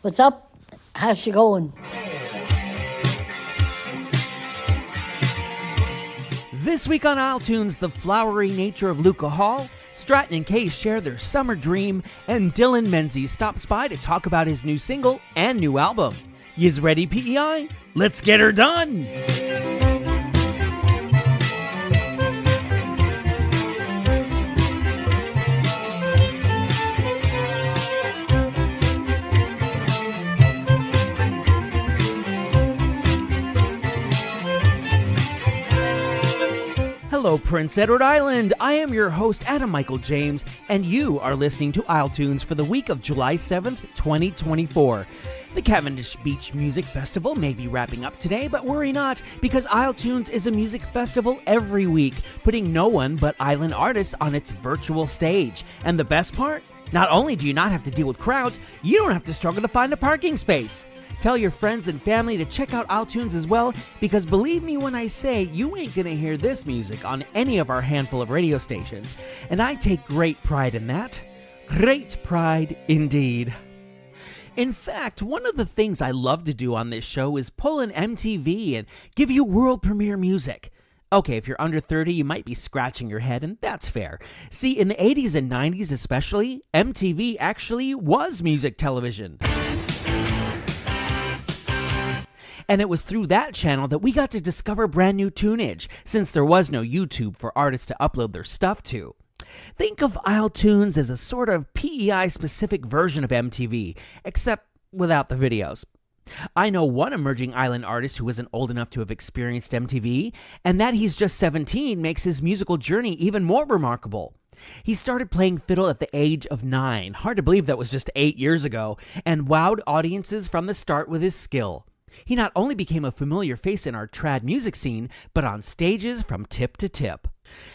What's up? How's she going? This week on iTunes, the flowery nature of Luka Hall, Stratton and Kay share their summer dream, and Dylan Menzie stops by to talk about his new single and new album. Yous ready, PEI? Let's get her done! Hello, Prince Edward Island. I am your host, Adam Michael James, and you are listening to iTunes for the week of July 7th, 2024. The Cavendish Beach Music Festival may be wrapping up today, but worry not, because iTunes is a music festival every week, putting no one but island artists on its virtual stage. And the best part? Not only do you not have to deal with crowds, you don't have to struggle to find a parking space. Tell your friends and family to check out iTunes as well, because believe me when I say you ain't gonna hear this music on any of our handful of radio stations, and I take great pride in that. Great pride indeed. In fact, one of the things I love to do on this show is pull an MTV and give you world premiere music. Okay, if you're under 30, you might be scratching your head, and that's fair. See, in the 80s and 90s especially, MTV actually was music television. And it was through that channel that we got to discover brand new tunage, since there was no YouTube for artists to upload their stuff to. Think of iTunes as a sort of PEI-specific version of MTV, except without the videos. I know one emerging island artist who isn't old enough to have experienced MTV, and that he's just 17 makes his musical journey even more remarkable. He started playing fiddle at the age of 9, hard to believe that was just 8 years ago, and wowed audiences from the start with his skill. He not only became a familiar face in our trad music scene, but on stages from tip to tip.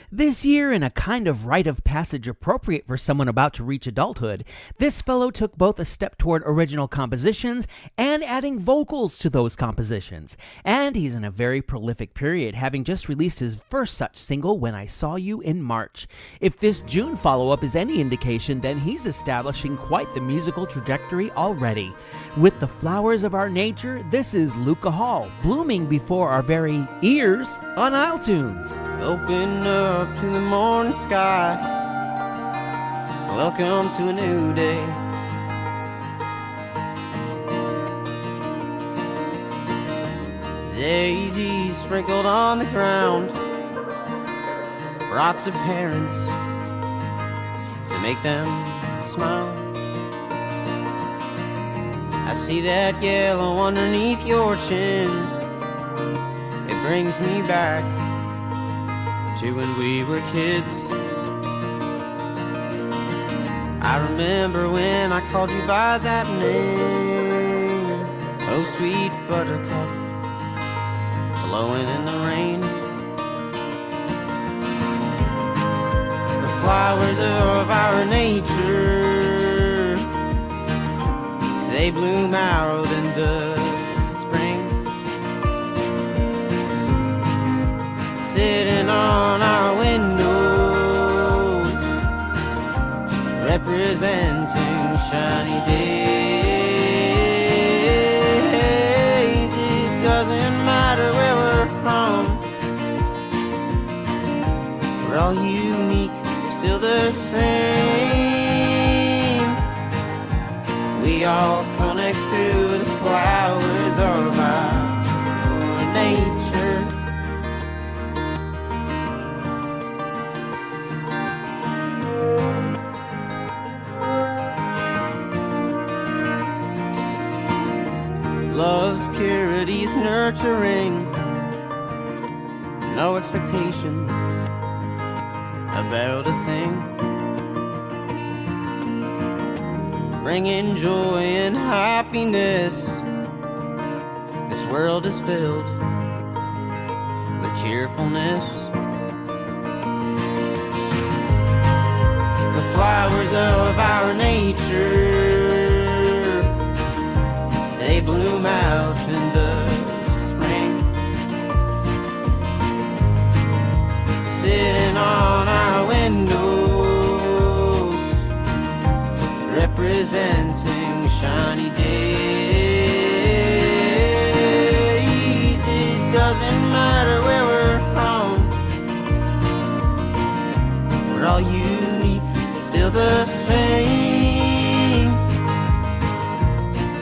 This year, in a kind of rite of passage appropriate for someone about to reach adulthood, this fellow took both a step toward original compositions and adding vocals to those compositions. And he's in a very prolific period, having just released his first such single, When I Saw You, in March. If this June follow-up is any indication, then he's establishing quite the musical trajectory already. With the flowers of our nature, this is Luka Hall, blooming before our very ears on iTunes. Open up to the morning sky. Welcome to a new day. Daisies sprinkled on the ground brought to parents to make them smile. I see that yellow underneath your chin. It brings me back to when we were kids. I remember when I called you by that name. Oh, sweet buttercup, blowing in the rain. The flowers of our nature, they bloom out in the spring. Sitting on our windows, representing shiny days. It doesn't matter where we're from, we're all unique, we're still the same. We all connect through the flowers of our nature. Love's purity is nurturing, no expectations about a thing. Bringing joy and happiness, this world is filled with cheerfulness. The flowers of our nature, they bloom out in the spring. Sitting on our windows, representing shiny days. same.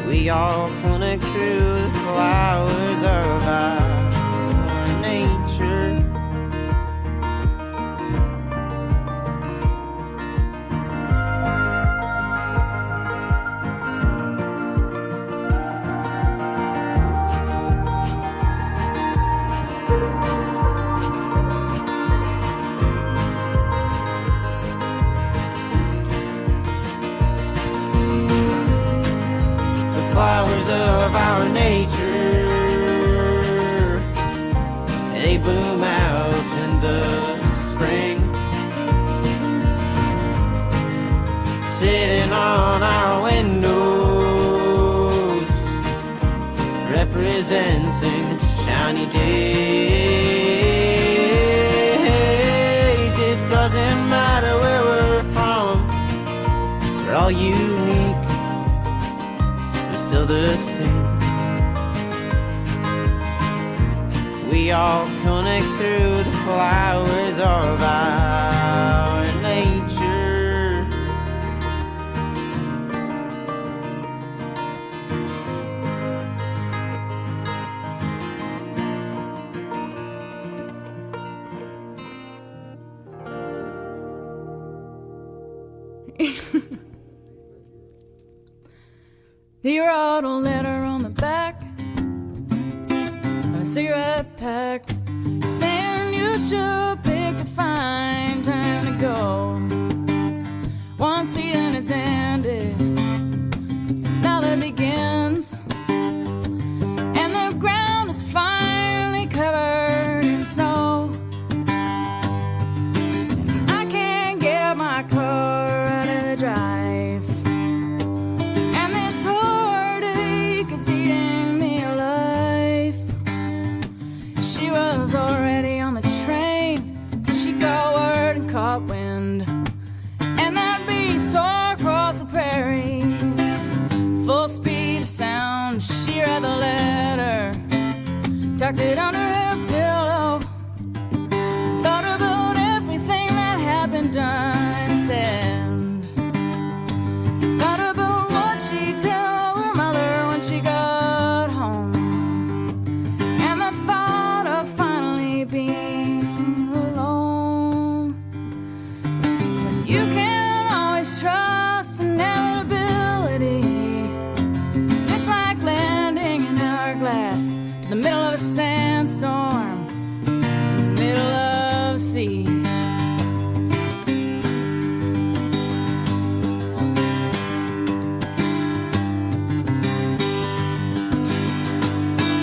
We all connect through the flowers of our nature. Flowers of our nature, they bloom out in the spring, sitting on our windows, representing shiny days. It doesn't matter where we're from, we're all unique, still the same. We all connect through the flowers of our nature. He wrote a letter on the back of a cigarette pack, saying you sure picked a fine time to go. One season is ended, another begins, and the ground is finally covered in snow. And I can't get my car out of the drive. Already on the train, she got word and caught wind, and that beast tore across the prairies, full speed of sound. She read the letter, tucked it under her pillow, thought about everything that had been done and said, thought about what she'd tell her mother when she got home, and the thought of being alone. But you can't always trust inevitability. It's like landing an hourglass to the middle of a sandstorm, in the middle of the sea.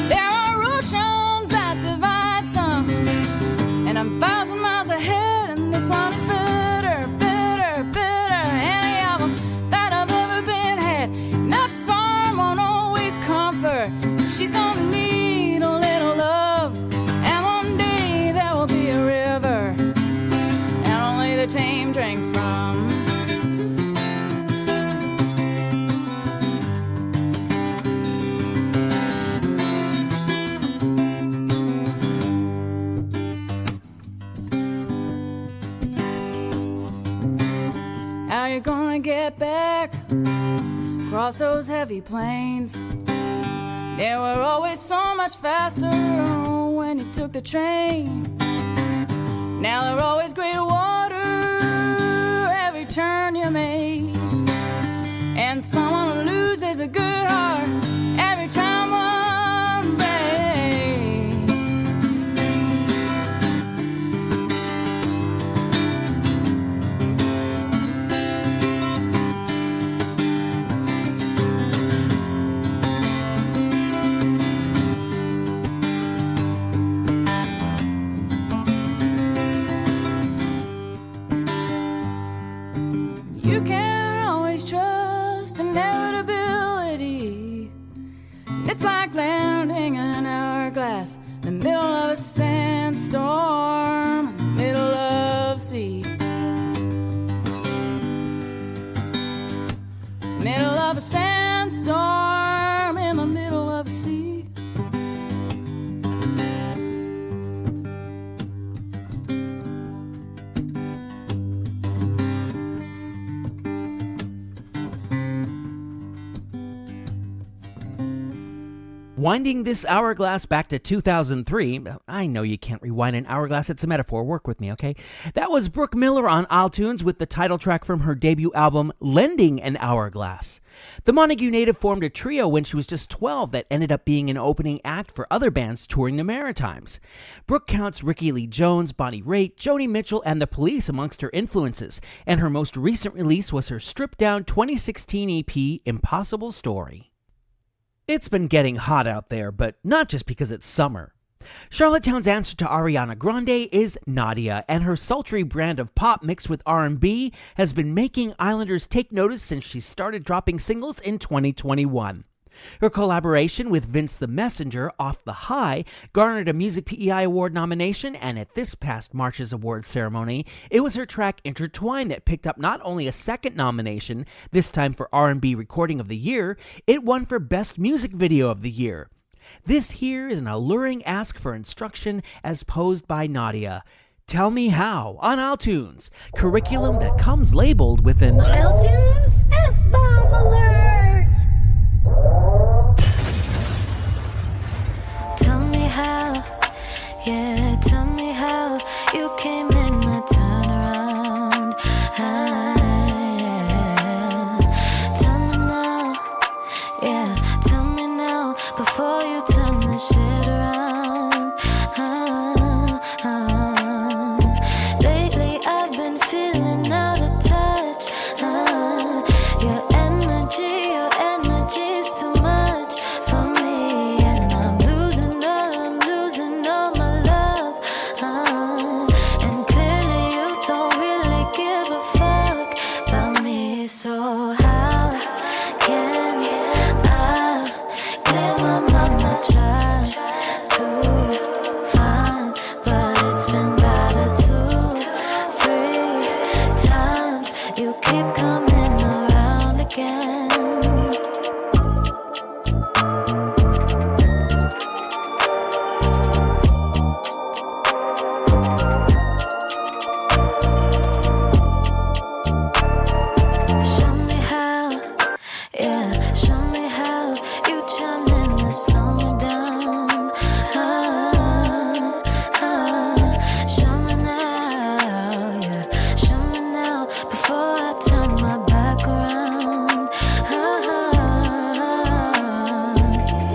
There are oceans that divide some, and I'm 1,000 miles ahead, and this one is bitter, bitter, bitter. Any of them that I've ever been had. And that farm won't always comfort. She's gonna need a little love, and one day there will be a river, and only the tame drink from. How you gonna get back across those heavy plains? They were always so much faster when you took the train. Now they're always greater water every turn you make, and someone loses a good heart every time one breaks. You can't always trust inevitability. It's like landing in an hourglass in the middle of a sandstorm, in the middle of the sea. Middle of a sandstorm, in the middle of the sea. Winding this hourglass back to 2003, I know you can't rewind an hourglass, it's a metaphor, work with me, okay? That was Brooke Miller on iTunes with the title track from her debut album, Lending an Hourglass. The Montague native formed a trio when she was just 12 that ended up being an opening act for other bands touring the Maritimes. Brooke counts Ricky Lee Jones, Bonnie Raitt, Joni Mitchell, and The Police amongst her influences, and her most recent release was her stripped-down 2016 EP, Impossible Story. It's been getting hot out there, but not just because it's summer. Charlottetown's answer to Ariana Grande is Nadia, and her sultry brand of pop mixed with R&B has been making Islanders take notice since she started dropping singles in 2021. Her collaboration with Vince the Messenger, Off the High, garnered a Music PEI Award nomination, and at this past March's award ceremony, it was her track Intertwine that picked up not only a second nomination, this time for R&B Recording of the Year, it won for Best Music Video of the Year. This here is an alluring ask for instruction as posed by Nadia. Tell Me How on iTunes, curriculum that comes labeled with an iTunes F-bomb alert! Tell me how, yeah, tell me how you came in a turnaround. Tell me now, yeah, tell me now before you turn this shit around. Lately I've been feeling out of touch. Your energy's too much for me, and I'm losing all my love. And clearly you don't really give a fuck about me. So how can I clear my mind? I try to find, but it's been better 2-3 times. You keep coming around again. Show me how, yeah, show me how you chime in to slow me down. Show me now, yeah, show me now before I turn my back around.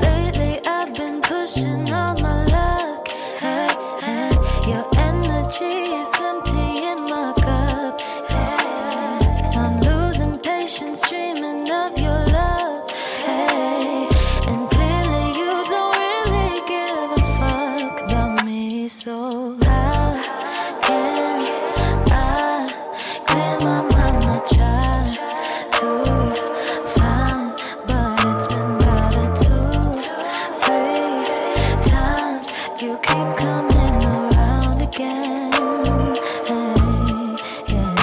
Lately I've been pushing all my luck. Hey, hey, your energy is empty in my cup. Hey, I'm losing patience, dreaming of your love. Hey, and clearly you don't really give a fuck about me. So how can I clear my mind? I try to find, but it's been better 2-3 times. You keep coming around again. Hey, yeah.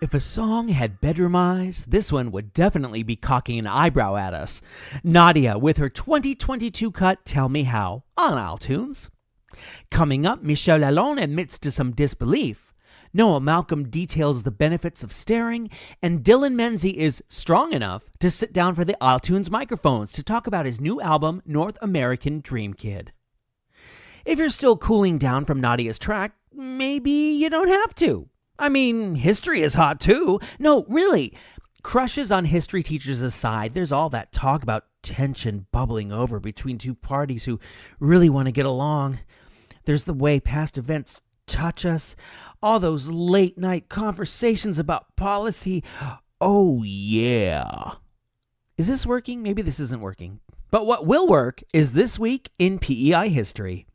If a song had bedroom eyes, this one would definitely be cocking an eyebrow at us. Nadia with her 2022 cut Tell Me How on iTunes. Coming up, Michel Lalonde admits to some disbelief. Noah Malcolm details the benefits of staring, and Dylan Menzie is strong enough to sit down for the iTunes microphones to talk about his new album, North American Dream Kid. If you're still cooling down from Nadia's track, maybe you don't have to. I mean, history is hot too. No, really. Crushes on history teachers aside, there's all that talk about tension bubbling over between two parties who really want to get along. There's the way past events touch us, all those late night conversations about policy. Oh, yeah. Is this working? Maybe this isn't working. But what will work is This Week in PEI History.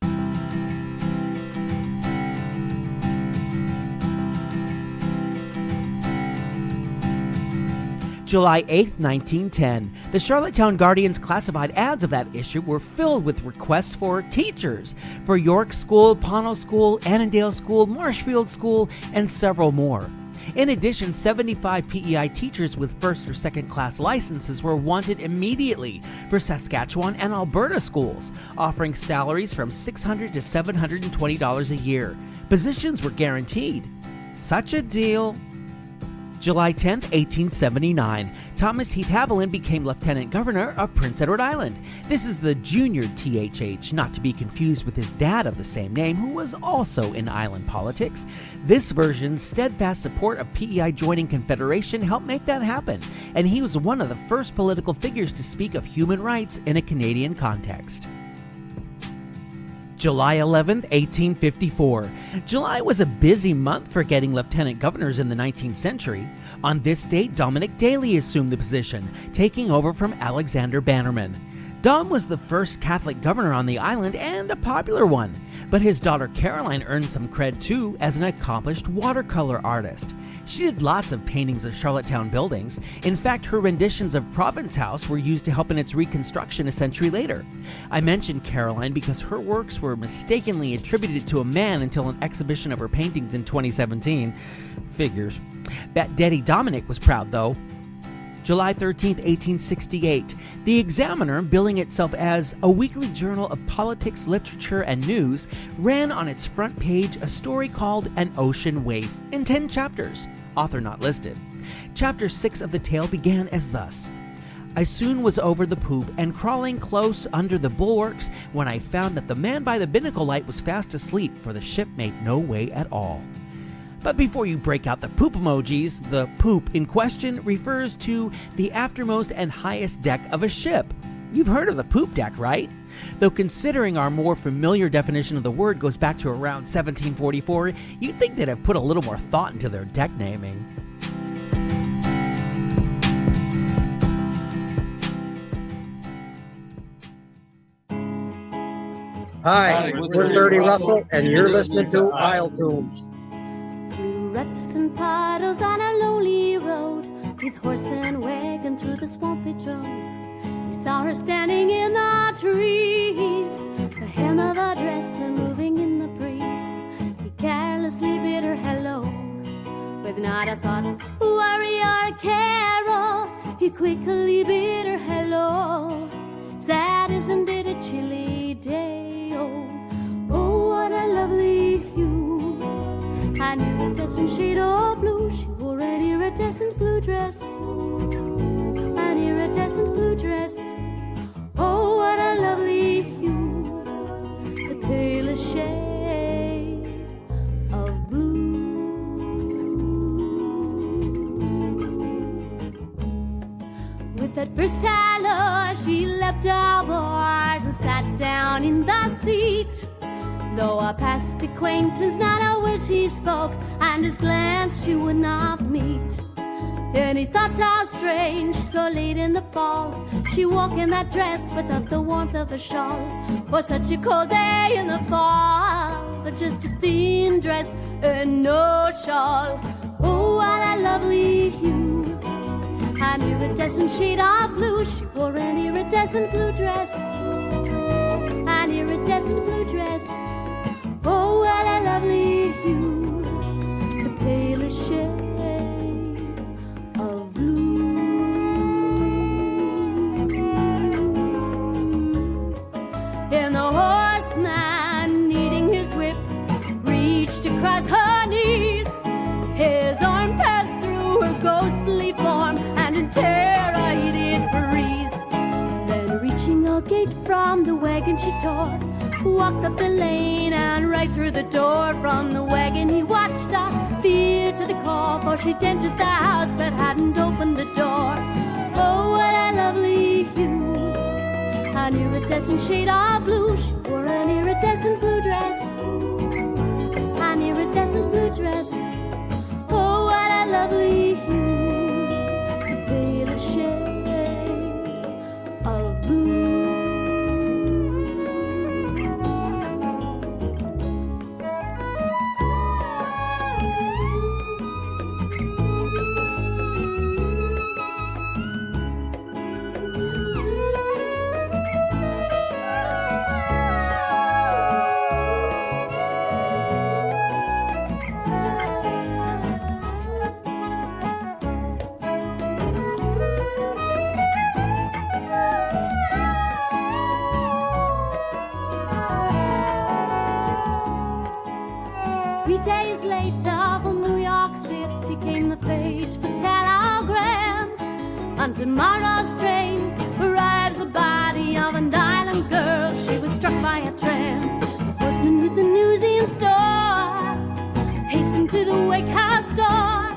July 8, 1910, the Charlottetown Guardian's classified ads of that issue were filled with requests for teachers for York School, Pownell School, Annandale School, Marshfield School, and several more. In addition, 75 PEI teachers with first or second class licenses were wanted immediately for Saskatchewan and Alberta schools, offering salaries from $600 to $720 a year. Positions were guaranteed. Such a deal. July 10, 1879, Thomas Heath Haviland became Lieutenant Governor of Prince Edward Island. This is the junior THH, not to be confused with his dad of the same name, who was also in island politics. This version's steadfast support of PEI joining Confederation helped make that happen, and he was one of the first political figures to speak of human rights in a Canadian context. July 11, 1854. July was a busy month for getting lieutenant governors in the 19th century. On this date, Dominic Daly assumed the position, taking over from Alexander Bannerman. Dom was the first Catholic governor on the island and a popular one, but his daughter Caroline earned some cred too as an accomplished watercolor artist. She did lots of paintings of Charlottetown buildings. In fact, her renditions of Province House were used to help in its reconstruction a century later. I mentioned Caroline because her works were mistakenly attributed to a man until an exhibition of her paintings in 2017. Figures. That Daddy Dominic was proud, though. July 13, 1868. The Examiner, billing itself as a weekly journal of politics, literature, and news, ran on its front page a story called An Ocean Waif in 10 chapters. Author not listed. Chapter 6 of the tale began as thus. I soon was over the poop and crawling close under the bulwarks when I found that the man by the binnacle light was fast asleep, for the ship made no way at all. But before you break out the poop emojis, the poop in question refers to the aftermost and highest deck of a ship. You've heard of the poop deck, right? Though considering our more familiar definition of the word goes back to around 1744, you'd think they'd have put a little more thought into their deck naming. Hi, we're 30 Russell, and you're listening to isletunes. Through ruts and puddles on a lonely road, with horse and wagon through the swampy drove. He saw her standing in the trees, the hem of her dress and moving in the breeze. He carelessly bid her hello, with not a thought, worry or carol. He quickly bid her hello. Sad isn't it a chilly day? Oh, what a lovely hue. An iridescent shade of blue. She wore an iridescent blue dress. An iridescent blue dress. Oh, what a lovely hue. The palest shade of blue. With that first hello, she leapt aboard and sat down in the seat. Though a past acquaintance, not a word she spoke, and his glance she would not meet. And he thought how strange, so late in the fall, she walked in that dress without the warmth of a shawl. For such a cold day in the fall, but just a thin dress and no shawl. Oh, what a lovely hue. An iridescent shade of blue. She wore an iridescent blue dress. An iridescent blue dress. Oh, what a lovely hue, the palest shade of blue. And the horseman, needing his whip, reached across her knees. His arm passed through her ghostly form, and in terror he did freeze. Then reaching a gate from the wagon she tore, walked up the lane and right through the door. From the wagon he watched her, feared to the core, for she'd entered the house but hadn't opened the door. Oh, what a lovely hue. An iridescent shade of blue. She wore an iridescent blue dress. An iridescent blue dress. Oh, what a lovely hue. The palest shade of blue. city came the fateful telegram. On tomorrow's train arrives the body of an island girl. She was struck by a tram. The horseman with the news in store hastened to the wake house door.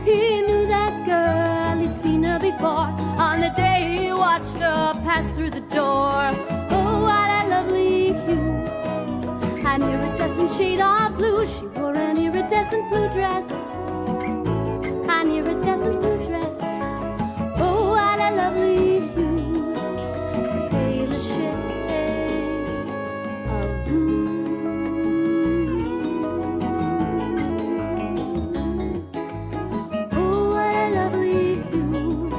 He knew that girl, he'd seen her before on the day he watched her pass through the door. Oh, what a lovely hue, an iridescent shade of blue. She wore an iridescent blue dress, an iridescent blue dress. Oh, what a lovely hue, the palest shade of blue. Oh, what a lovely hue,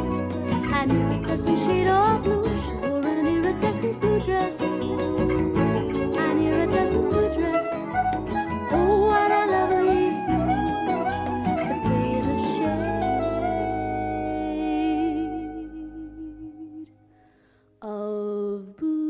an iridescent shade of blue. She wore an iridescent blue dress, an iridescent blue dress. Oh, what a lovely hue, the palest shade of blue.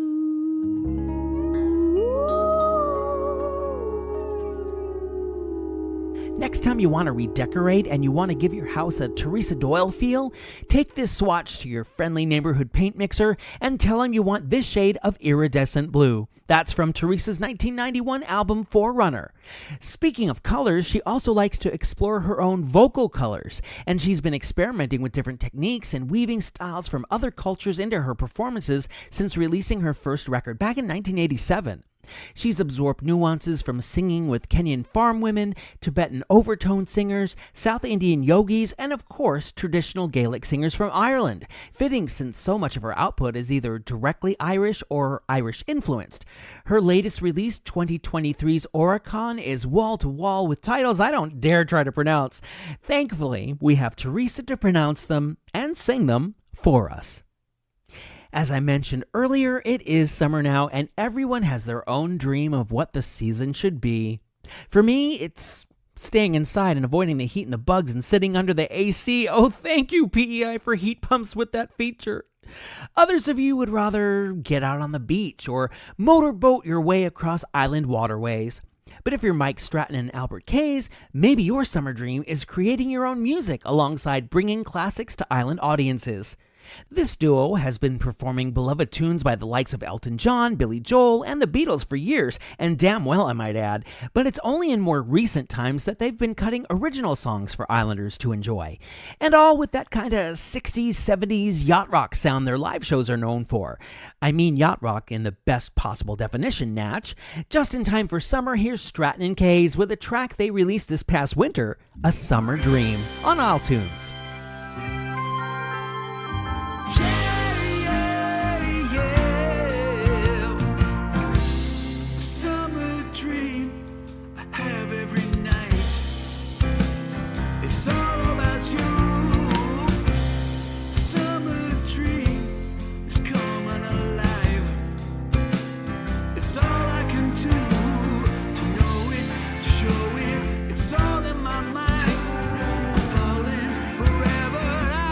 Next time you want to redecorate and you want to give your house a Teresa Doyle feel, take this swatch to your friendly neighborhood paint mixer and tell them you want this shade of iridescent blue. That's from Teresa's 1991 album Forerunner. Speaking of colors, she also likes to explore her own vocal colors, and she's been experimenting with different techniques and weaving styles from other cultures into her performances since releasing her first record back in 1987. She's absorbed nuances from singing with Kenyan farm women, Tibetan overtone singers, South Indian yogis, and of course, traditional Gaelic singers from Ireland, fitting since so much of her output is either directly Irish or Irish influenced. Her latest release, 2023's Oricon, is wall-to-wall with titles I don't dare try to pronounce. Thankfully, we have Teresa to pronounce them and sing them for us. As I mentioned earlier, it is summer now, and everyone has their own dream of what the season should be. For me, it's staying inside and avoiding the heat and the bugs and sitting under the AC. Oh, thank you, PEI, for heat pumps with that feature. Others of you would rather get out on the beach or motorboat your way across island waterways. But if you're Mike Stratton and Albert Kays, maybe your summer dream is creating your own music alongside bringing classics to island audiences. This duo has been performing beloved tunes by the likes of Elton John, Billy Joel, and the Beatles for years, and damn well I might add, but it's only in more recent times that they've been cutting original songs for Islanders to enjoy. And all with that kind of 60s, 70s yacht rock sound their live shows are known for. I mean yacht rock in the best possible definition, Natch. Just in time for summer, here's Stratton and Kays with a track they released this past winter, A Summer Dream, on iTunes. It's all in my mind. I'm falling forever.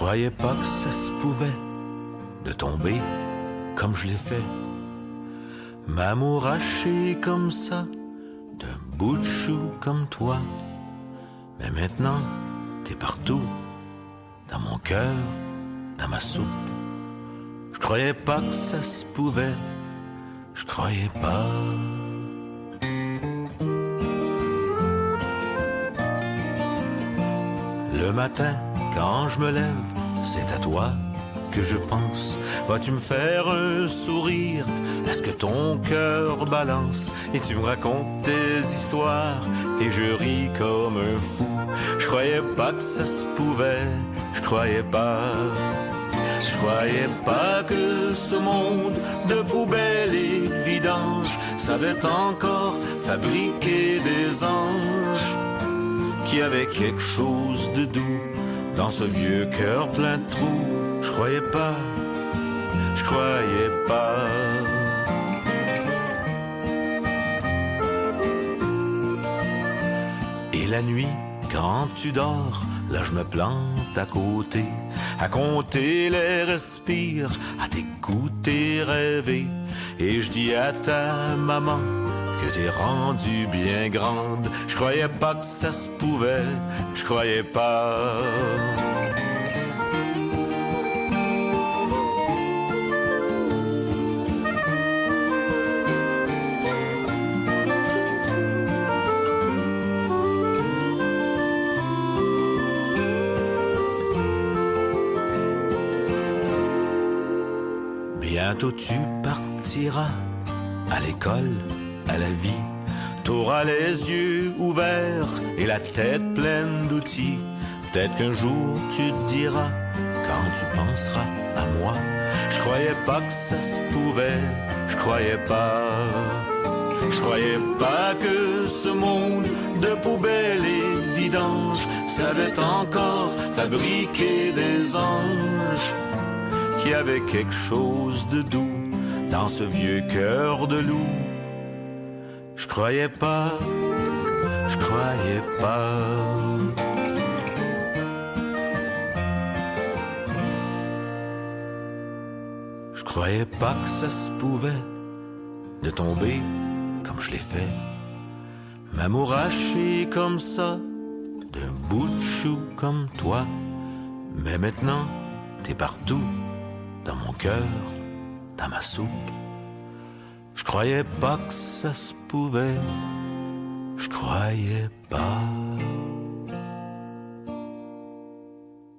croyais pas que ça se pouvait de tomber comme je l'ai fait, m'amouracher comme ça d'un bout de chou comme toi. Mais maintenant, t'es partout, dans mon cœur, dans ma soupe. Je croyais pas que ça se pouvait, je croyais pas. Le matin, quand je me lève, c'est à toi que je pense. Vas-tu me faire un sourire? Est-ce que ton cœur balance? Et tu me racontes tes histoires et je ris comme un fou. Je croyais pas que ça se pouvait, je croyais pas. Je croyais pas que ce monde de poubelles et de vidanges savait encore fabriquer des anges qui avaient quelque chose de doux dans ce vieux cœur plein de trous. Je croyais pas, je croyais pas. Et la nuit, quand tu dors, là je me plante à côté, à compter les respires, à t'écouter rêver. Et je dis à ta maman que t'es rendue bien grande. Je croyais pas que ça se pouvait, je croyais pas. Bientôt tu partiras à l'école, à la vie. T'auras les yeux ouverts et la tête pleine d'outils. Peut-être qu'un jour tu te diras, quand tu penseras à moi, je croyais pas que ça se pouvait, je croyais pas. Je croyais pas que ce monde de poubelles et de vidanges savait encore fabriquer des anges qui avait quelque chose de doux dans ce vieux cœur de loup. Je croyais pas, je croyais pas. Je croyais pas que ça se pouvait de tomber comme je l'ai fait, m'amouracher comme ça d'un bout de chou comme toi. Mais maintenant, t'es partout, dans mon cœur, dans ma soupe. Je croyais pas que ça se pouvait, je croyais pas.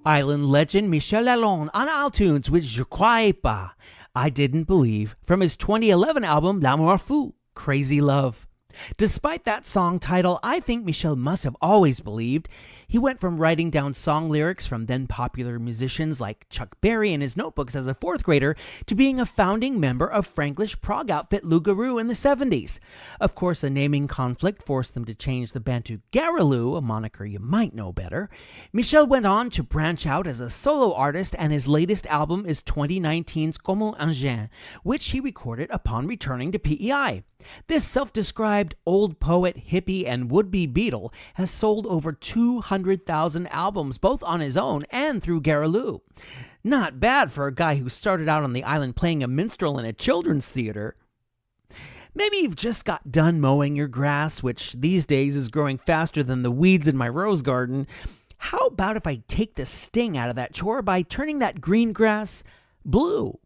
Island legend Michel Lalonde on iTunes with Je croyais pas, I Didn't Believe, from his 2011 album L'amour fou, Crazy Love. Despite that song title, I think Michel must have always believed. He went from writing down song lyrics from then popular musicians like Chuck Berry in his notebooks as a fourth grader to being a founding member of Franglish prog outfit Lugaroo in the 70s. Of course, a naming conflict forced them to change the band to Garaloo, a moniker you might know better. Michel went on to branch out as a solo artist, and his latest album is 2019's Comme un Chien, which he recorded upon returning to PEI. This self-described old poet, hippie, and would-be Beatle has sold over 200,000 albums, both on his own and through Garaloo. Not bad for a guy who started out on the island playing a minstrel in a children's theater. Maybe you've just got done mowing your grass, which these days is growing faster than the weeds in my rose garden. How about if I take the sting out of that chore by turning that green grass blue?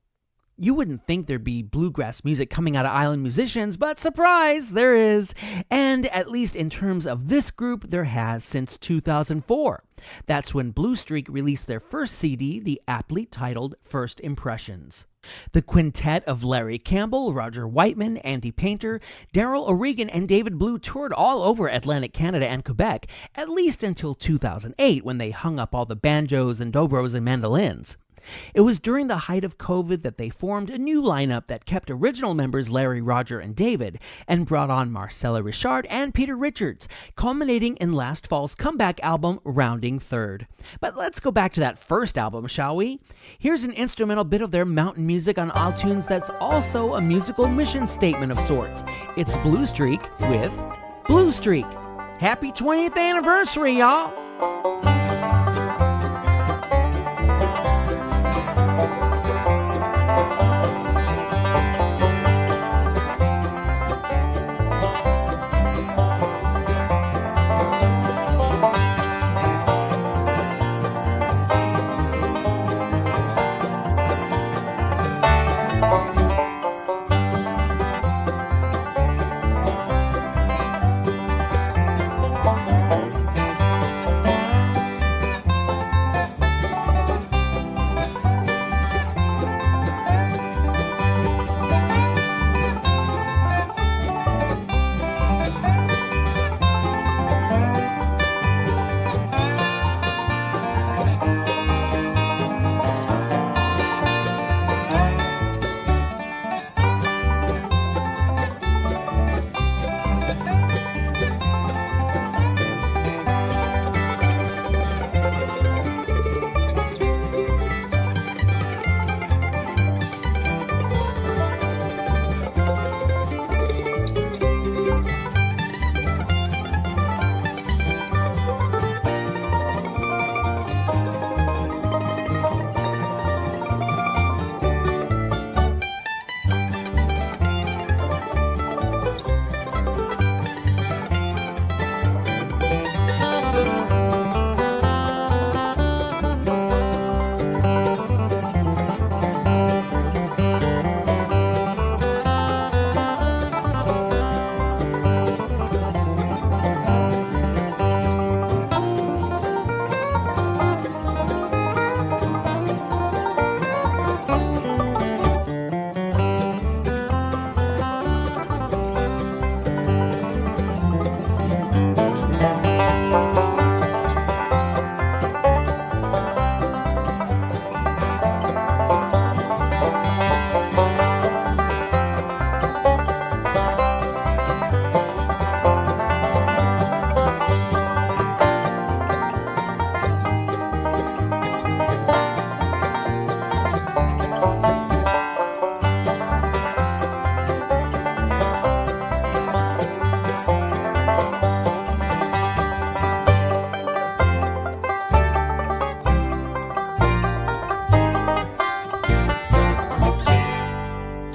You wouldn't think there'd be bluegrass music coming out of island musicians, but surprise, there is. And at least in terms of this group, there has since 2004. That's when Blue Streak released their first CD, the aptly titled First Impressions. The quintet of Larry Campbell, Roger Whiteman, Andy Painter, Daryl O'Regan, and David Blue toured all over Atlantic Canada and Quebec, at least until 2008 when they hung up all the banjos and dobros and mandolins. It was during the height of COVID that they formed a new lineup that kept original members Larry, Roger, and David, and brought on Marcella Richard and Peter Richards, culminating in last fall's comeback album, Rounding Third. But let's go back to that first album, shall we? Here's an instrumental bit of their mountain music on iTunes that's also a musical mission statement of sorts. It's Blue Streak with Blue Streak. Happy 20th anniversary, y'all!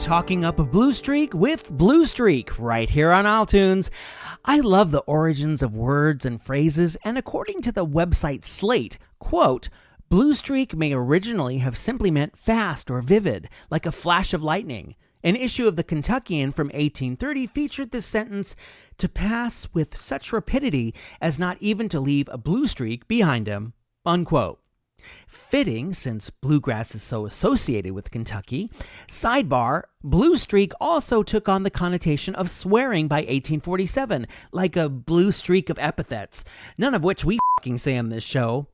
talking up a blue streak with Blue Streak right here on iTunes. I love the origins of words and phrases, and according to the website Slate, quote, blue streak may originally have simply meant fast or vivid, like a flash of lightning. An issue of the Kentuckian from 1830 featured this sentence, to pass with such rapidity as not even to leave a blue streak behind him, unquote. Fitting, since bluegrass is so associated with Kentucky. Sidebar, blue streak also took on the connotation of swearing by 1847, like a blue streak of epithets, none of which we f***ing say on this show.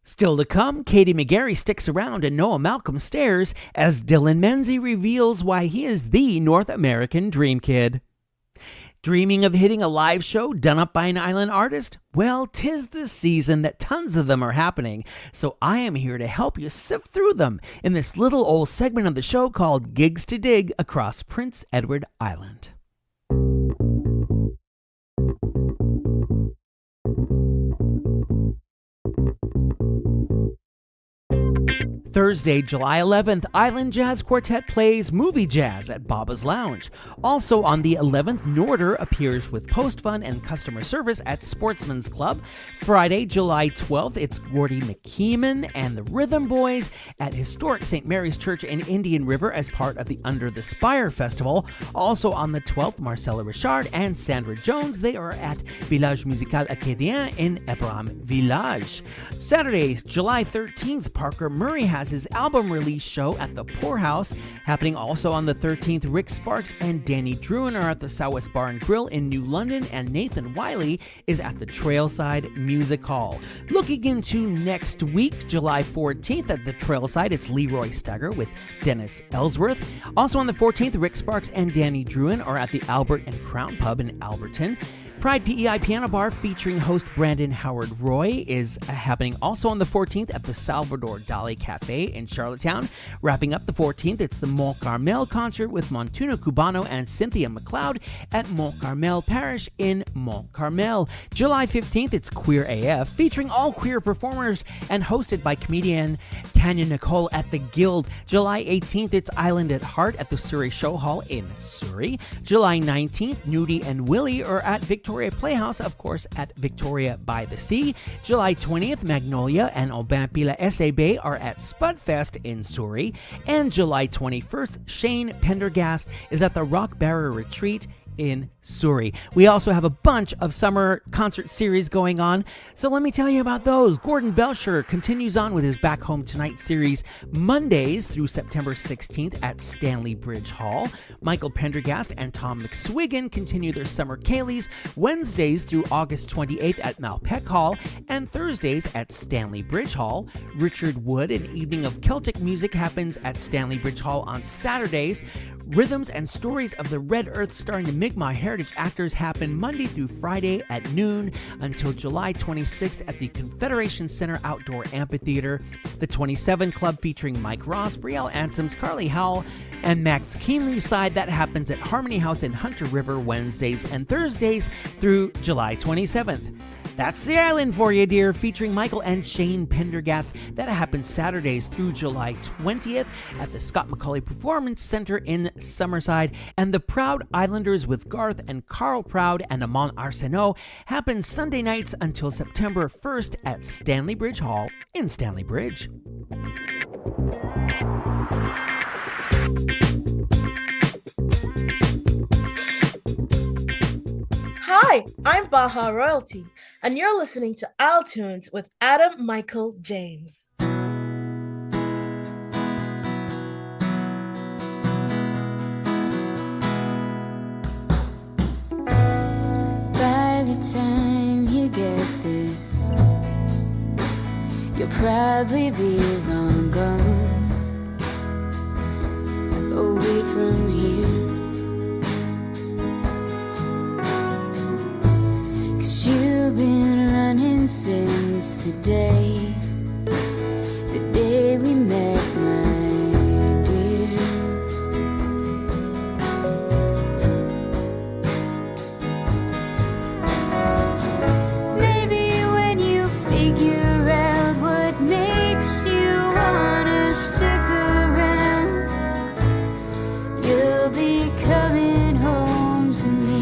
Still to come, Katie McGarry sticks around and Noah Malcolm stares as Dylan Menzie reveals why he is the North American Dream Kid. Dreaming of hitting a live show done up by an island artist? Well, 'tis the season that tons of them are happening, so I am here to help you sift through them in this little old segment of the show called Gigs to Dig across Prince Edward Island. Thursday, July 11th, Island Jazz Quartet plays Movie Jazz at Baba's Lounge. Also on the 11th, Norder appears with Post Fun and customer service at Sportsman's Club. Friday, July 12th, it's Gordy McKeeman and the Rhythm Boys at historic St. Mary's Church in Indian River as part of the Under the Spire Festival. Also on the 12th, Marcella Richard and Sandra Jones, they are at Village Musical Acadien in Abraham Village. Saturday, July 13th, Parker Murray has his album release show at the Poorhouse. Happening also on the 13th, Rick Sparks and Danny Druin are at the Southwest Bar and Grill in New London, and Nathan Wiley is at the Trailside Music Hall. Looking into next week, July 14th at the Trailside, it's Leroy Stagger with Dennis Ellsworth. Also on the 14th, Rick Sparks and Danny Druin are at the Albert and Crown Pub in Alberton. Pride PEI Piano Bar featuring host Brandon Howard Roy is happening also on the 14th at the Salvador Dali Cafe in Charlottetown. Wrapping up the 14th, it's the Mont Carmel concert with Montuno Cubano and Cynthia McLeod at Mont Carmel Parish in Mont Carmel. July 15th, it's Queer AF featuring all queer performers and hosted by comedian Tanya Nicole at the Guild. July 18th, it's Island at Heart at the Surrey Show Hall in Surrey. July 19th, Nudie and Willie are at Victoria Playhouse, of course, at Victoria by the Sea. July 20th, Magnolia and Aubin Pila S.A.B. are at Spudfest in Surrey. And July 21st, Shane Pendergast is at the Rock Barrier Retreat in Surrey. We also have a bunch of summer concert series going on, so let me tell you about those. Gordon Belcher continues on with his Back Home Tonight series Mondays through September 16th at Stanley Bridge Hall. Michael Pendergast and Tom McSwiggan continue their summer Kayleys Wednesdays through August 28th at Malpeque Hall and Thursdays at Stanley Bridge Hall. Richard Wood, an evening of Celtic music, happens at Stanley Bridge Hall on Saturdays. Rhythms and Stories of the Red Earth starring the Mi'kmaq Heritage actors happen Monday through Friday at noon until July 26th at the Confederation Center Outdoor Amphitheater. The 27 Club featuring Mike Ross, Brielle Ansems, Carly Howell, and Max Keenly's side, that happens at Harmony House in Hunter River Wednesdays and Thursdays through July 27th. That's the Island for you, dear, featuring Michael and Shane Pendergast. That happens Saturdays through July 20th at the Scott McCauley Performance Center in Summerside. And the Proud Islanders with Garth and Carl Proud and Amon Arsenault happens Sunday nights until September 1st at Stanley Bridge Hall in Stanley Bridge. Hi, I'm Baja Royalty, and you're listening to iTunes with Adam Michael James. By the time you get this, you'll probably be long gone, away from here. 'Cause you've been running since the day we met, my dear. Maybe when you figure out what makes you wanna stick around, to me.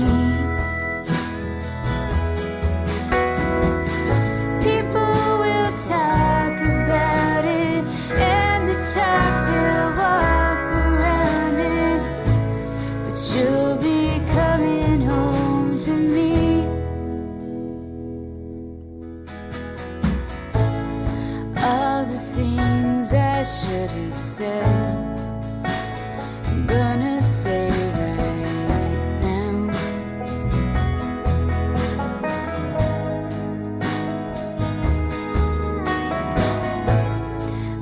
People will talk about it, and the talk will walk around it, but you'll be coming home to me. All the things I should have said, I'm gonna say right now.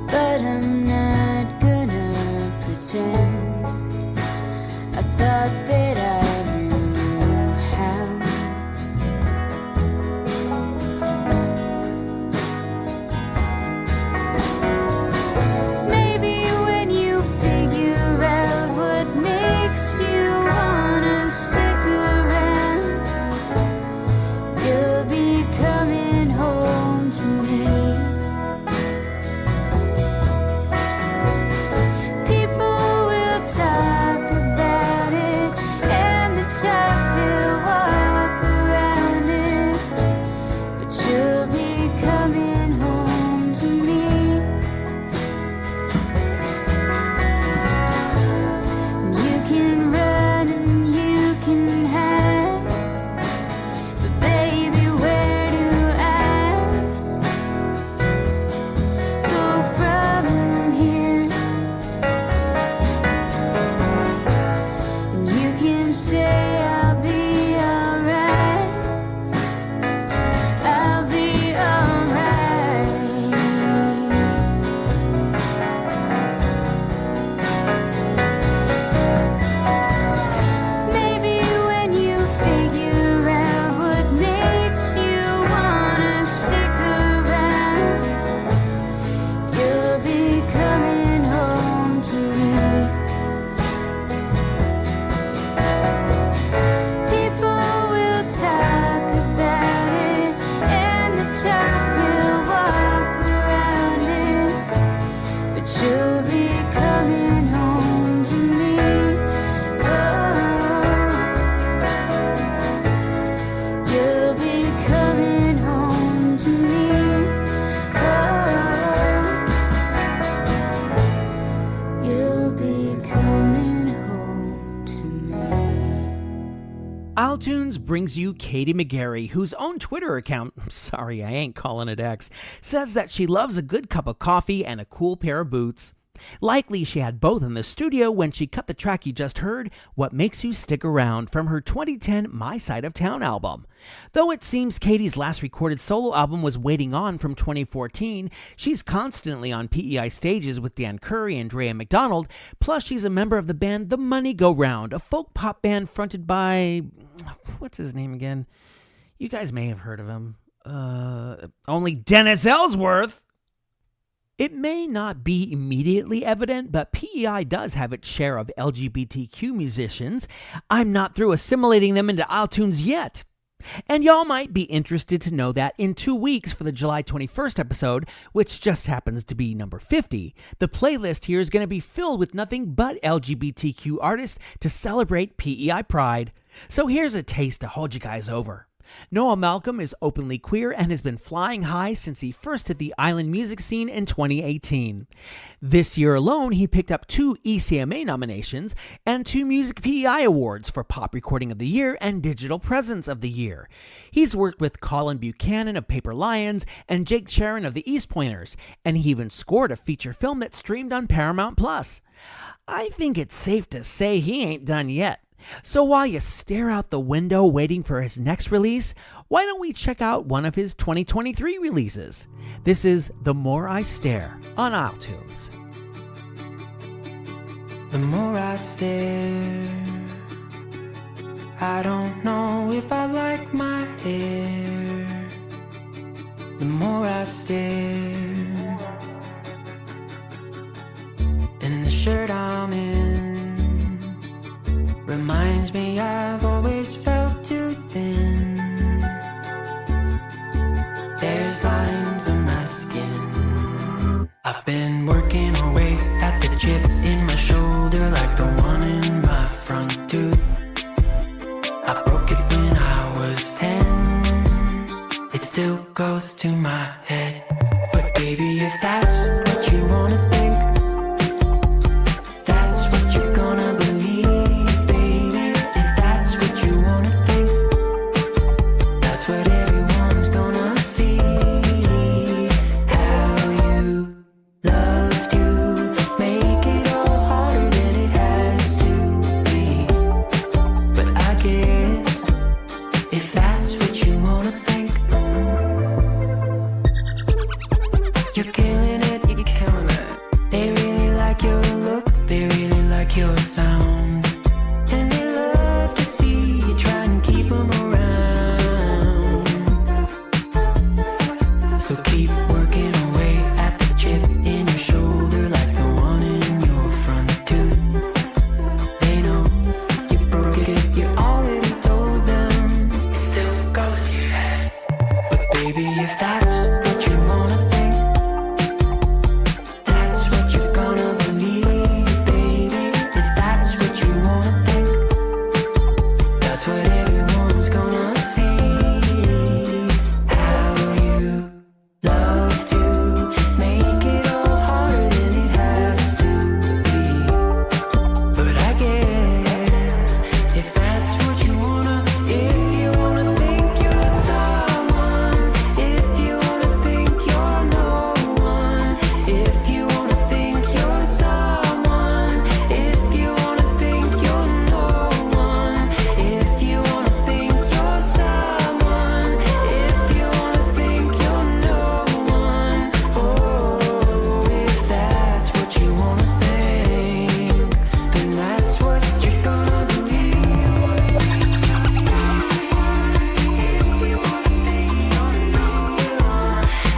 But I'm not gonna pretend. I thought that I knew how. Maybe when you figure out what makes you wanna stick around, you'll be coming home to me. People will talk about it, and the talk will walk around it, but you'll be coming home to me. You can run and you can hide, but baby, where do I go from here? And you can say I'll be alright, I'll be alright. Maybe when you figure out what makes you wanna stick around, you'll be coming home to me. People will talk about it, and the talk will walk around it, but you'll be coming home to me. Oh, you'll be coming home to me. Oh, you'll be coming home to me. iTunes brings you Katie McGarry, whose own Twitter account, sorry, I ain't calling it X, says that she loves a good cup of coffee and a cool pair of boots. Likely she had both in the studio when she cut the track you just heard, What Makes You Stick Around, from her 2010 My Side of Town album. Though it seems Katie's last recorded solo album was Waiting On from 2014, she's constantly on PEI stages with Dan Curry and Drea McDonald, plus she's a member of the band The Money Go Round, a folk pop band fronted by... what's his name again? You guys may have heard of him. Only Dennis Ellsworth! It may not be immediately evident, but PEI does have its share of LGBTQ musicians. I'm not through assimilating them into iTunes yet. And y'all might be interested to know that in 2 weeks for the July 21st episode, which just happens to be number 50, the playlist here is going to be filled with nothing but LGBTQ artists to celebrate PEI Pride. So here's a taste to hold you guys over. Noah Malcolm is openly queer and has been flying high since he first hit the island music scene in 2018. This year alone, he picked up 2 ECMA nominations and 2 Music PEI awards for Pop Recording of the Year and Digital Presence of the Year. He's worked with Colin Buchanan of Paper Lions and Jake Sharon of the East Pointers, and he even scored a feature film that streamed on Paramount+. I think it's safe to say he ain't done yet. So while you stare out the window waiting for his next release, why don't we check out one of his 2023 releases? This is The More I Stare on iTunes. The more I stare, I don't know if I like my hair. The more I stare, and the shirt I'm in reminds me I've always felt too thin. There's lines on my skin. I've been working away at the chip in my shoulder, like the one in my front tooth. around. And they love to see you try and keep them around. So keep working away at the chip in your shoulder like the one in your front tooth. They know you broke it, you already told them. It still goes to your head. But baby, if that's what you wanna think, that's what you're gonna believe, baby. If that's what you wanna think, that's what everyone's gonna see. How you love to make it all harder than it has to be. But I guess if that's what you wanna, if you wanna think you're someone, if you wanna think you're no one, if you wanna think you're someone, if you wanna think you're no one, if you wanna think you're someone, if you wanna think you're no one, oh, if that's what you wanna think, then that's what you're gonna believe.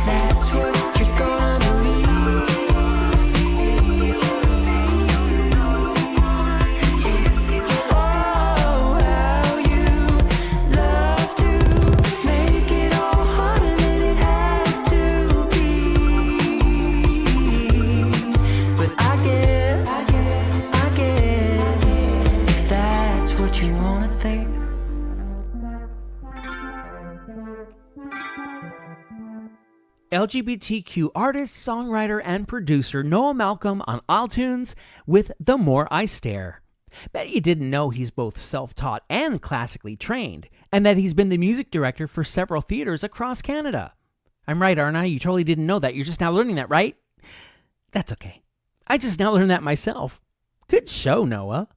That's what you're gonna believe. Oh, how you love to make it all harder than it has to be. But I guess if that's what you wanna think. LGBTQ artist, songwriter, and producer Noah Malcolm on iTunes with The More I Stare. Bet you didn't know he's both self-taught and classically trained, and that he's been the music director for several theaters across Canada. I'm right, aren't I? You totally didn't know that. You're just now learning that, right? That's okay. I just now learned that myself. Good show, Noah.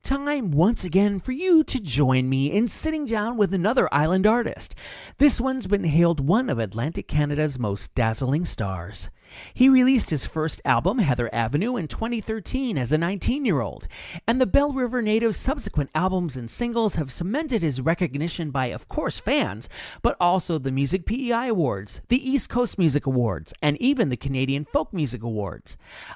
Time once again for you to join me in sitting down with another island artist. This one's been hailed one of Atlantic Canada's most dazzling stars. He released his first album, Heather Avenue, in 2013 as a 19-year-old, and the Belle River native's subsequent albums and singles have cemented his recognition by, of course, fans, but also the Music PEI Awards, the East Coast Music Awards, and even the Canadian Folk Music Awards.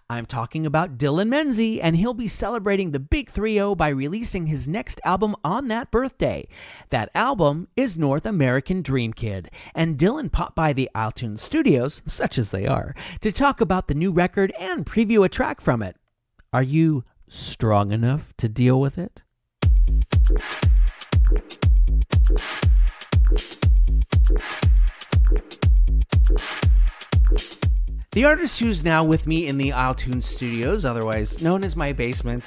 I'm talking about Dylan Menzie, and he'll be celebrating the Big 3-0 by releasing his next album on that birthday. That album is North American Dream Kid, and Dylan popped by the iTunes studios, such as they are, to talk about the new record and preview a track from it. Are you strong enough to deal with it? The artist who's now with me in the iTunes studios, otherwise known as my basement,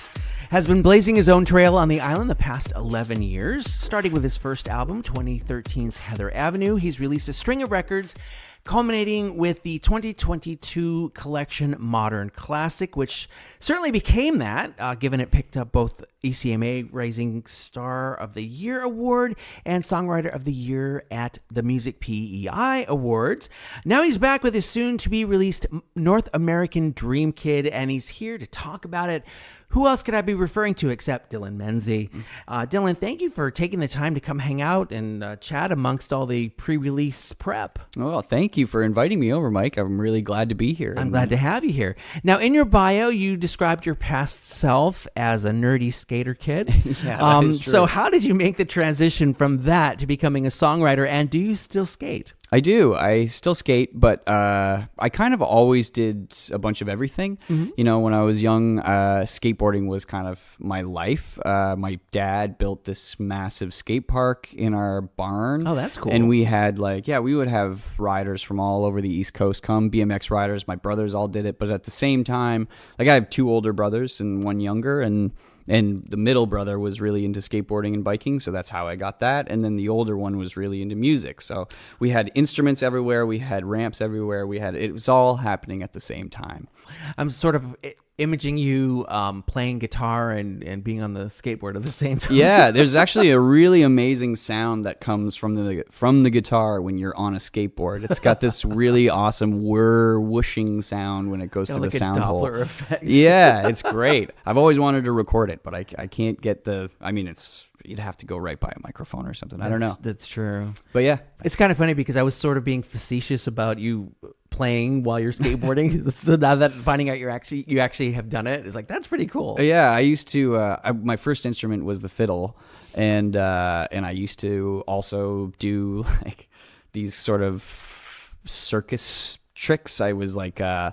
has been blazing his own trail on the island the past 11 years. Starting with his first album, 2013's Heather Avenue, he's released a string of records, culminating with the 2022 collection Modern Classic, which certainly became that, given it picked up both ECMA Rising Star of the Year Award and Songwriter of the Year at the Music PEI Awards. Now he's back with his soon-to-be released North American Dream Kid, and he's here to talk about it. Who else could I be referring to except Dylan Menzie? Dylan, thank you for taking the time to come hang out and chat amongst all the pre-release prep. Well, thank you for inviting me over, Mike. I'm really glad to be here. I'm glad to have you here. Now, in your bio, you described your past self as a nerdy skater kid. Yeah, that is true. So how did you make the transition from that to becoming a songwriter, and do you still skate? I do. I still skate, but I kind of always did a bunch of everything. Mm-hmm. You know, when I was young, skateboarding was kind of my life. My dad built this massive skate park in our barn. Oh, that's cool. And we had we would have riders from all over the East Coast come, BMX riders. My brothers all did it. But at the same time, I have two older brothers and one younger, and the middle brother was really into skateboarding and biking, so that's how I got that. And then the older one was really into music. So we had instruments everywhere, we had ramps everywhere, it was all happening at the same time. I'm sort of imaging you playing guitar and being on the skateboard at the same time. Yeah, there's actually a really amazing sound that comes from the guitar when you're on a skateboard. It's got this really awesome whooshing sound when it goes to like the a sound hole. Doppler effect. Yeah, it's great. I've always wanted to record it, but I can't get you'd have to go right by a microphone or something. I don't know. That's true. But yeah. It's kind of funny because I was sort of being facetious about you playing while you're skateboarding. So now that finding out you actually have done it, it's like, that's pretty cool. Yeah, I used to. My first instrument was the fiddle, and I used to also do like these sort of circus tricks. I was like, I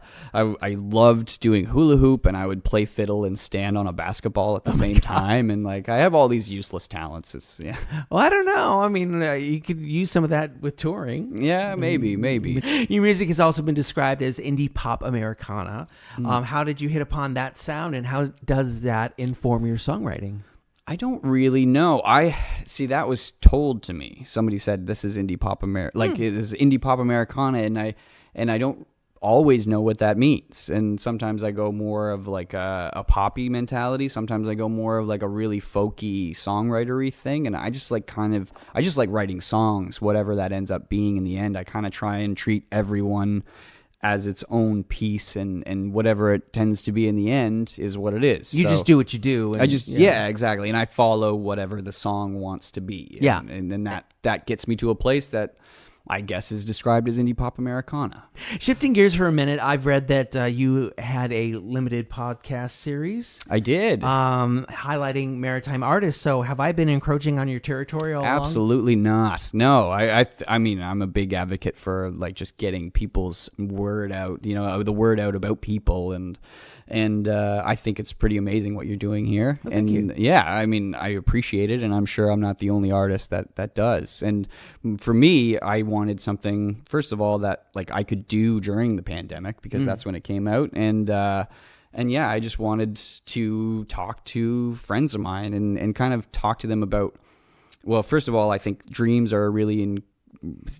loved doing hula hoop, and I would play fiddle and stand on a basketball at the same time, and like I have all these useless talents. Well, I don't know. I mean, you could use some of that with touring. Yeah, maybe. Your music has also been described as indie pop Americana. How did you hit upon that sound, and how does that inform your songwriting? I don't really know. That was told to me. Somebody said this is indie pop it is indie pop Americana, and I don't always know what that means. And sometimes I go more of like a poppy mentality. Sometimes I go more of like a really folky songwritery thing. And I just like writing songs, whatever that ends up being in the end. I kind of try and treat everyone as its own piece, and whatever it tends to be in the end is what it is. You just do what you do. And, yeah, exactly. And I follow whatever the song wants to be. And then that gets me to a place that I guess is described as indie pop Americana. Shifting gears for a minute, I've read that you had a limited podcast series. I did. Highlighting maritime artists. So have I been encroaching on your territory all along? Absolutely not. No, I mean, I'm a big advocate for like just getting people's word out, the word out about people, and I think it's pretty amazing what you're doing here. Well, thank you. Yeah, I mean, I appreciate it, and I'm sure I'm not the only artist that does. And for me, I wanted something, first of all, that like I could do during the pandemic, because that's when it came out. And yeah, I just wanted to talk to friends of mine and kind of talk to them about, well, first of all, I think dreams are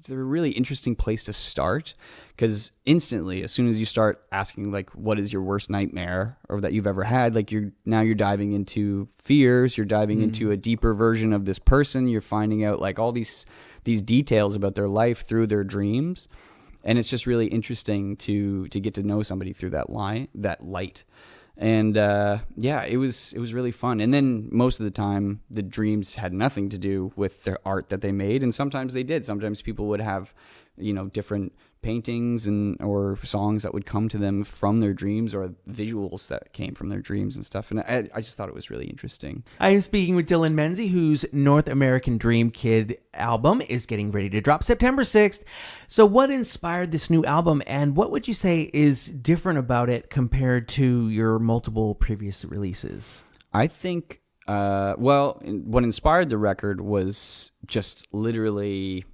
they're a really interesting place to start, because instantly, as soon as you start asking like, what is your worst nightmare or that you've ever had, like you're diving into fears, you're diving into a deeper version of this person, you're finding out like all these details about their life through their dreams, and it's just really interesting to get to know somebody through that light. And yeah, it was really fun. And then most of the time, the dreams had nothing to do with their art that they made, and sometimes they did. Sometimes people would have, different paintings or songs that would come to them from their dreams, or visuals that came from their dreams and stuff. And I just thought it was really interesting. I am speaking with Dylan Menzie, whose North American Dream Kid album is getting ready to drop September 6th. So what inspired this new album, and what would you say is different about it compared to your multiple previous releases? I think, what inspired the record was just literally,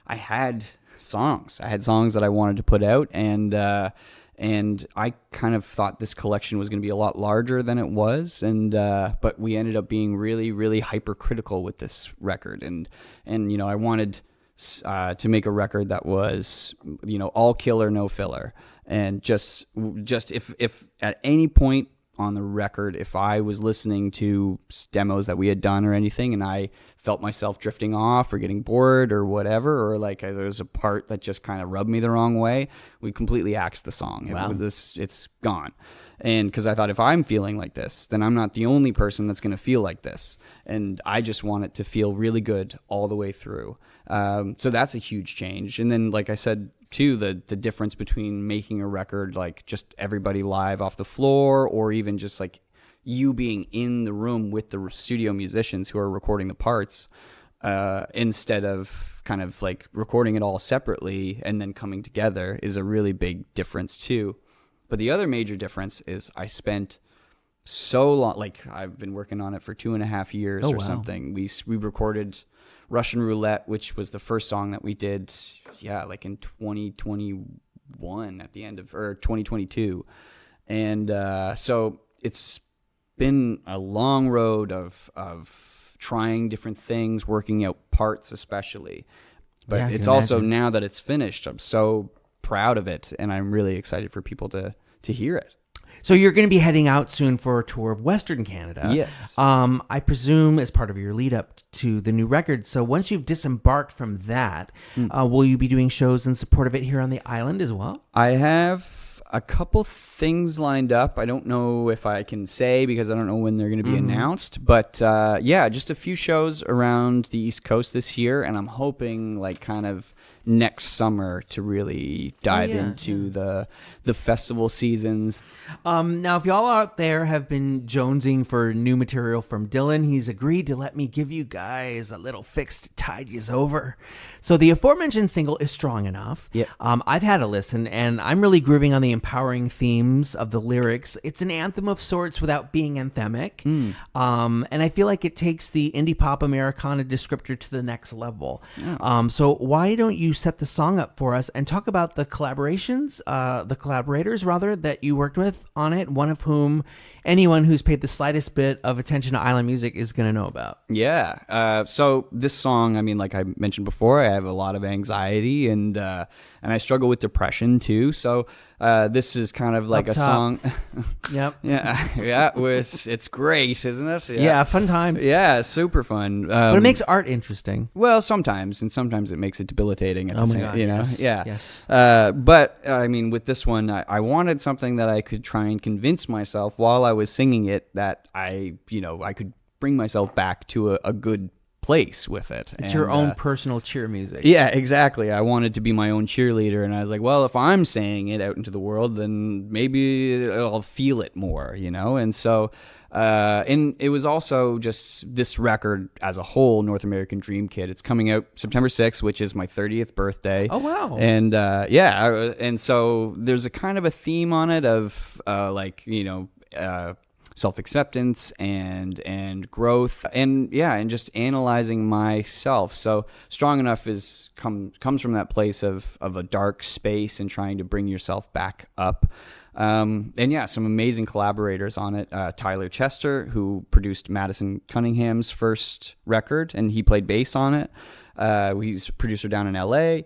I had songs that I wanted to put out, and I kind of thought this collection was going to be a lot larger than it was, but we ended up being really, really hypercritical with this record, and I wanted to make a record that was all killer, no filler, and just if at any point on the record, if I was listening to demos that we had done or anything, and I felt myself drifting off or getting bored or whatever, or like there was a part that just kind of rubbed me the wrong way, we completely axed the song. Wow. It's gone. And because I thought, if I'm feeling like this, then I'm not the only person that's going to feel like this. And I just want it to feel really good all the way through. So that's a huge change. And then, like I said, too, the difference between making a record like just everybody live off the floor, or even just like you being in the room with the studio musicians who are recording the parts, instead of kind of like recording it all separately and then coming together, is a really big difference too. But the other major difference is I spent so long, like I've been working on it for 2.5 years something. We recorded Russian Roulette, which was the first song that we did, like in 2021 at the end of, or 2022. And so it's been a long road of trying different things, working out parts especially. But it's also, now that it's finished, I'm so proud of it, and I'm really excited for people to hear it. So you're going to be heading out soon for a tour of Western Canada. Yes. I presume as part of your lead up to the new record. So once you've disembarked from that, will you be doing shows in support of it here on the island as well? I have a couple things lined up. I don't know if I can say because I don't know when they're going to be announced. But yeah, just a few shows around the East Coast this year. And I'm hoping like kind of next summer to really dive into the festival seasons. Now, if y'all out there have been jonesing for new material from Dylan, he's agreed to let me give you guys a little fix to tide yous over. So the aforementioned single is Strong Enough. Yep. I've had a listen, and I'm really grooving on the empowering themes of the lyrics. It's an anthem of sorts without being anthemic. And I feel like it takes the indie pop Americana descriptor to the next level. So why don't you set the song up for us and talk about the collaborators rather that you worked with on it, one of whom anyone who's paid the slightest bit of attention to island music is going to know about. Yeah. So this song, I mean, like I mentioned before, I have a lot of anxiety and I struggle with depression too. So this is kind of like Up a top. song. Yep. Yeah. It's great, isn't it? Yeah, fun times. Yeah, super fun. But it makes art interesting. Well, sometimes, and sometimes it makes it debilitating at the same, God, you know? yes, Yeah. yes. But I mean, with this one, I wanted something that I could try and convince myself while I was singing it that I could bring myself back to a good place with it. It's your own personal cheer music. Yeah, exactly. I wanted to be my own cheerleader, and I was like, well, if I'm saying it out into the world, then maybe I'll feel it more, you know? And so, and it was also just this record as a whole, North American Dream Kid. It's coming out September 6th, which is my 30th birthday. Oh, wow. And and so there's a kind of a theme on it of self-acceptance and growth and just analyzing myself. So Strong Enough comes from that place of a dark space and trying to bring yourself back up. Some amazing collaborators on it. Tyler Chester, who produced Madison Cunningham's first record, and he played bass on it. He's a producer down in LA.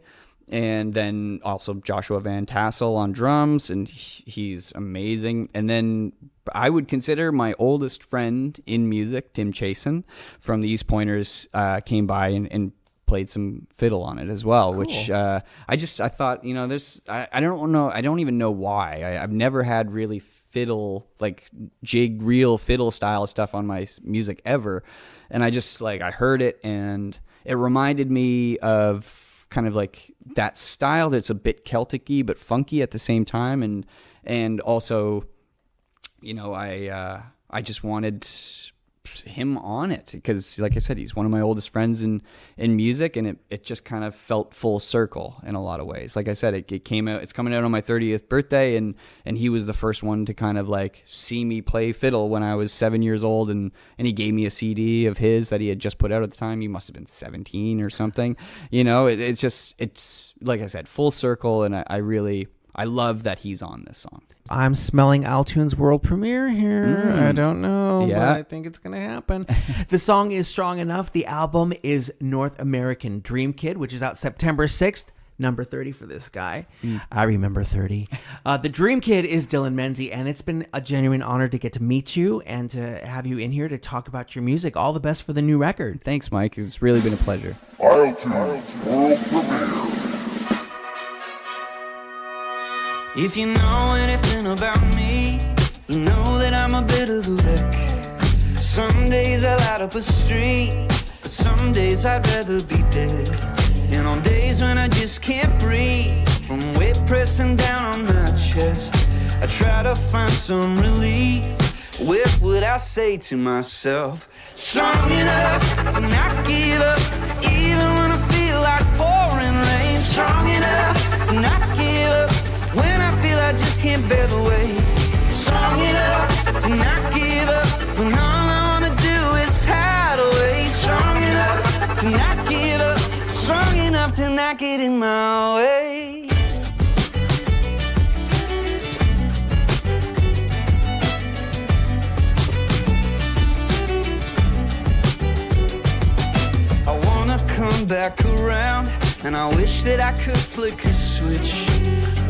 And then also Joshua Van Tassel on drums, and he's amazing. And then I would consider my oldest friend in music, Tim Chasen from the East Pointers, came by and played some fiddle on it as well. Cool. Which I thought, I don't know, I don't even know why. I've never had really fiddle, like jig reel fiddle style stuff on my music ever. And I just I heard it and it reminded me of kind of like that style that's a bit Celtic-y but funky at the same time, and also, I just wanted him on it because, like I said, he's one of my oldest friends in music, and it just kind of felt full circle in a lot of ways. Like I said, it came out. It's coming out on my 30th birthday, and he was the first one to kind of see me play fiddle when I was 7 years old, and he gave me a CD of his that he had just put out at the time. He must have been 17 or something. It's like I said, full circle, and I love that he's on this song. I'm smelling Altune's world premiere here. I don't know, Yeah. but I think it's going to happen. The song is Strong Enough. The album is North American Dream Kid, which is out September 6th. Number 30 for this guy. I remember 30. The Dream Kid is Dylan Menzie, and it's been a genuine honor to get to meet you and to have you in here to talk about your music. All the best for the new record. Thanks, Mike. It's really been a pleasure. isletunes world premiere. If you know anything about me, you know that I'm a bit of a wreck. Some days I light up a street, but some days I'd rather be dead. And on days when I just can't breathe, from weight pressing down on my chest, I try to find some relief with what I say to myself. Strong enough to not give up, even when I feel like pouring rain. Strong enough to not give up when I feel I just can't bear the weight. Strong enough to not give up when all I wanna do is hide away. Strong enough to not give up, strong enough to not get in my way. I wanna come back around, and I wish that I could flick a switch.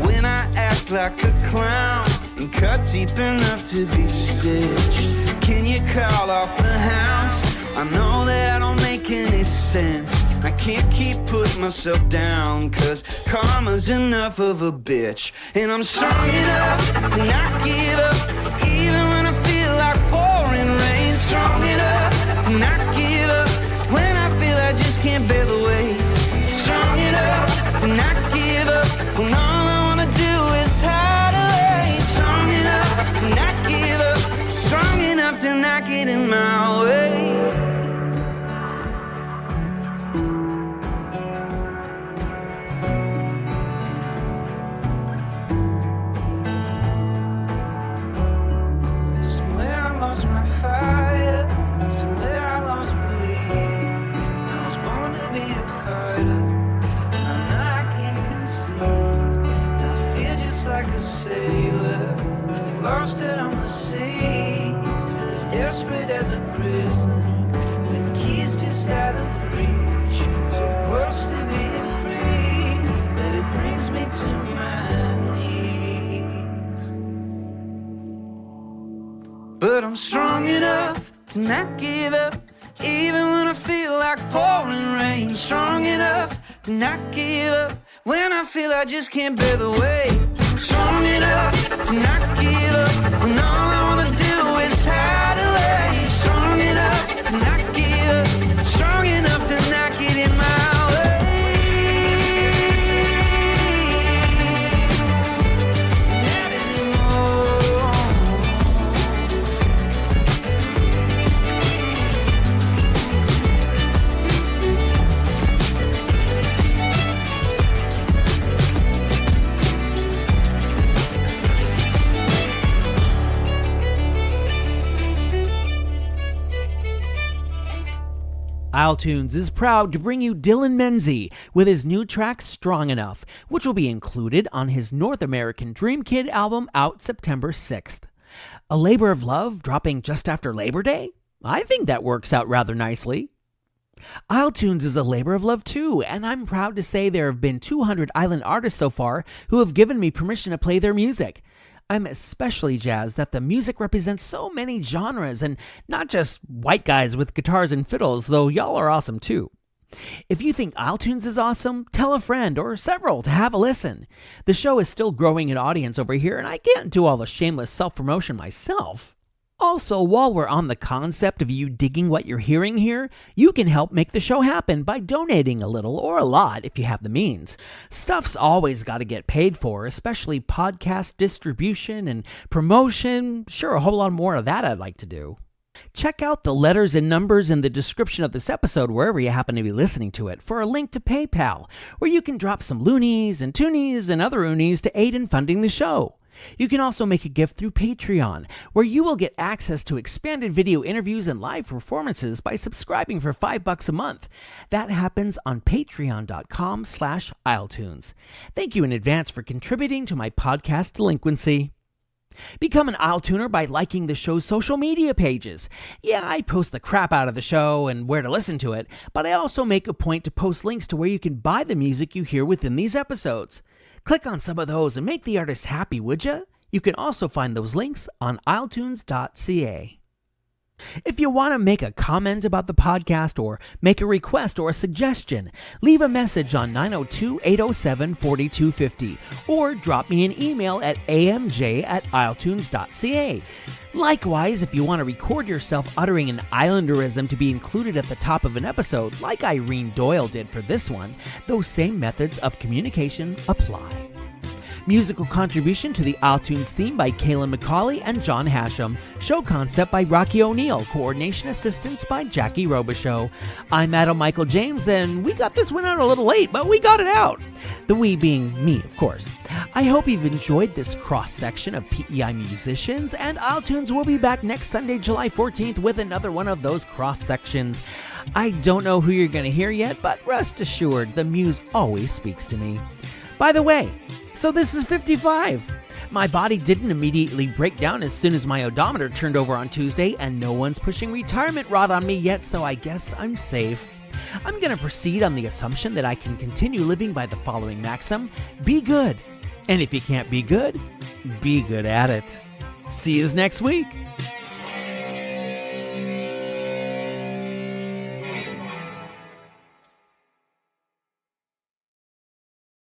When I act like a clown and cut deep enough to be stitched. Can you call off the house? I know that I don't make any sense. I can't keep putting myself down, cause karma's enough of a bitch. And I'm strong enough to not give up, even when I feel like pouring rain. Strong enough to not give up, when I feel I just can't bear the weight. Strong enough to not give up, when all I wanna do is hide away. Strong enough to not give up, strong enough to not get in my way. Lost it on the seas, as desperate as a prisoner, with keys just out of reach, so close to being free that it brings me to my knees. But I'm strong enough to not give up, even when I feel like pouring rain. Strong enough to not give up, when I feel I just can't bear the weight. Strong enough to not give up, when all I wanna do is hide away. Strong enough to not give up, strong enough to not get in my way. Not anymore. isletunes is proud to bring you Dylan Menzie with his new track Strong Enough, which will be included on his North American Dream Kid album out September 6th. A labor of love dropping just after Labor Day? I think that works out rather nicely. isletunes is a labor of love too, and I'm proud to say there have been 200 island artists so far who have given me permission to play their music. I'm especially jazzed that the music represents so many genres and not just white guys with guitars and fiddles, though y'all are awesome too. If you think isletunes is awesome, tell a friend or several to have a listen. The show is still growing in audience over here, and I can't do all the shameless self-promotion myself. Also, while we're on the concept of you digging what you're hearing here, you can help make the show happen by donating a little or a lot if you have the means. Stuff's always got to get paid for, especially podcast distribution and promotion. Sure, a whole lot more of that I'd like to do. Check out the letters and numbers in the description of this episode wherever you happen to be listening to it for a link to PayPal, where you can drop some loonies and toonies and other oonies to aid in funding the show. You can also make a gift through Patreon, where you will get access to expanded video interviews and live performances by subscribing for $5 a month. That happens on patreon.com/isletunes. Thank you in advance for contributing to my podcast delinquency. Become an isletuner by liking the show's social media pages. Yeah, I post the crap out of the show and where to listen to it, but I also make a point to post links to where you can buy the music you hear within these episodes. Click on some of those and make the artist happy, would ya? You can also find those links on isletunes.ca. If you want to make a comment about the podcast or make a request or a suggestion, leave a message on 902-807-4250 or drop me an email at amj@isletunes.ca. Likewise, if you want to record yourself uttering an islanderism to be included at the top of an episode, like Irene Doyle did for this one, those same methods of communication apply. Musical contribution to the isletunes theme by Kaylin McCauley and John Hashem. Show concept by Rocky O'Neill. Coordination assistance by Jackie Robichaux. I'm Adam Michael James, and we got this one out a little late, but we got it out. The we being me, of course. I hope you've enjoyed this cross-section of PEI musicians, and isletunes will be back next Sunday, July 14th with another one of those cross-sections. I don't know who you're going to hear yet, but rest assured, the muse always speaks to me. By the way, so this is 55. My body didn't immediately break down as soon as my odometer turned over on Tuesday, and no one's pushing retirement rod on me yet, so I guess I'm safe. I'm going to proceed on the assumption that I can continue living by the following maxim: be good, And if you can't be good at it. See you next week.